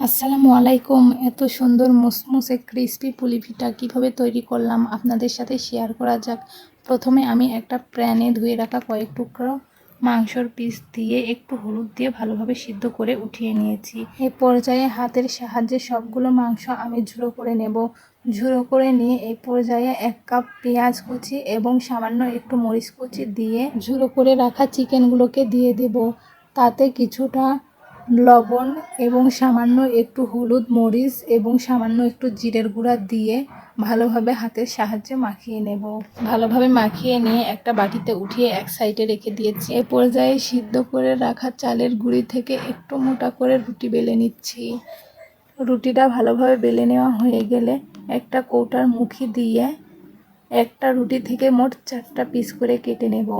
আসসালামু আলাইকুম। এত সুন্দর মুসমুসে ক্রিস্পি পুলি পিঠা কীভাবে তৈরি করলাম আপনাদের সাথে শেয়ার করা যাক। প্রথমে আমি একটা প্যানে ধুয়ে রাখা কয়েক টুকরো মাংসর পিস দিয়ে একটু হলুদ দিয়ে ভালোভাবে সিদ্ধ করে উঠিয়ে নিয়েছি। এই পর্যায়ে হাতের সাহায্যে সবগুলো মাংস আমি ঝুড়ো করে নেব। ঝুড়ো করে নিয়ে এই পর্যায়ে 1 কাপ পেঁয়াজ কুচি এবং সামান্য একটু মরিচ কুচি দিয়ে ঝুড়ো করে রাখা চিকেনগুলোকে দিয়ে দেব। তাতে কিছুটা লবণ এবং সামান্য একটু হলুদ, মরিচ এবং সামান্য একটু জিরের গুঁড়া দিয়ে ভালোভাবে হাতের সাহায্যে মাখিয়ে নেব। ভালোভাবে মাখিয়ে নিয়ে একটা বাটিতে উঠিয়ে এক সাইডে রেখে দিয়েছি। এ পর্যায়ে সিদ্ধ করে রাখা চালের গুঁড়ি থেকে একটু মোটা করে রুটি বেলে নিচ্ছি। রুটিটা ভালোভাবে বেলে নেওয়া হয়ে গেলে একটা কৌটার মুখি দিয়ে একটা রুটি থেকে মোট 4টা পিস করে কেটে নেব।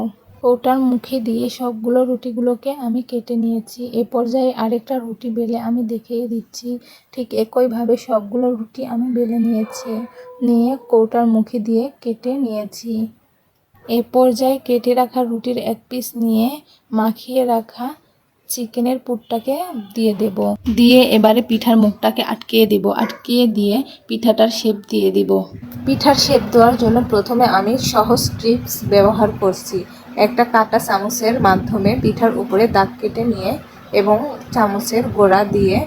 কৌটার মুখে দিয়ে সবগুলো রুটিগুলোকে আমি কেটে নিয়েছি। এ পর্যায়ে আরেকটা রুটি বেলে আমি দেখিয়ে দিচ্ছি। ঠিক একইভাবে সবগুলো রুটি আমি বেলে নিয়ে কৌটার মুখে দিয়ে কেটে নিয়েছি। এ পর্যায়ে কেটে রাখা রুটির এক পিস নিয়ে মাখিয়ে রাখা চিকেনের পুরটাকে দিয়ে দেব। দিয়ে এবারে পিঠার মুখটাকে আটকিয়ে দেব। আটকিয়ে দিয়ে পিঠাটার শেপ দিয়ে দিব। পিঠার শেপ দেওয়ার জন্য প্রথমে আমি সহজ টিপস ব্যবহার করছি। একটা কাঁটা চামচের মাধ্যমে পিঠার উপরে দাগ কেটে নিয়ে এবং চামচের গোড়া দিয়ে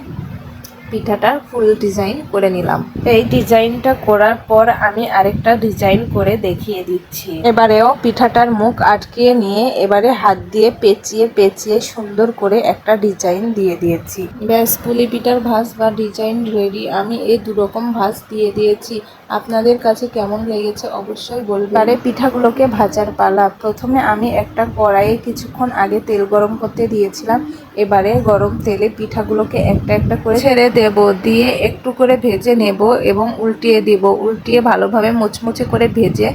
পিঠাটার ফুল ডিজাইন করে নিলাম। এই ডিজাইনটা করার পর আমি আরেকটা ডিজাইন করে দেখিয়ে দিচ্ছি। এবারেও পিঠাটার মুখ আটকিয়ে নিয়ে এবারে হাত দিয়ে পেঁচিয়ে সুন্দর করে একটা ডিজাইন দিয়ে দিয়েছি। ব্যাস, পুলি পিঠার ভাঁজ বা ডিজাইন রেডি। আমি এই দুরকম ভাঁজ দিয়ে দিয়েছি। আপনাদের কাছে কেমন লেগেছে অবশ্যই বলবেন। এবারে পিঠাগুলোকে ভাজার পালা। প্রথমে আমি একটা কড়াইয়ে কিছুক্ষণ আগে তেল গরম করতে দিয়েছিলাম। এবারে গরম তেলে পিঠাগুলোকে একটা একটা করে ছেড়ে দেব। দিয়ে একটু করে ভেজে নেব এবং উল্টিয়ে দিব। উল্টিয়ে ভালোভাবে মুচমুচে করে ভেজে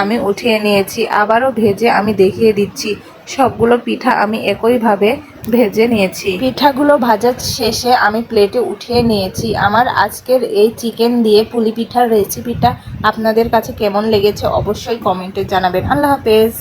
আমি উঠিয়ে নিয়েছি। আবারও ভেজে আমি দেখিয়ে দিচ্ছি। সবগুলো পিঠা আমি একইভাবে ভেজে নিয়েছি। পিঠাগুলো ভাজা শেষে আমি প্লেটে উঠিয়ে নিয়েছি। আমার আজকের এই চিকেন দিয়ে পুলি পিঠার রেসিপিটা আপনাদের কাছে কেমন লেগেছে অবশ্যই কমেন্টে জানাবেন। আল্লাহ হাফেজ।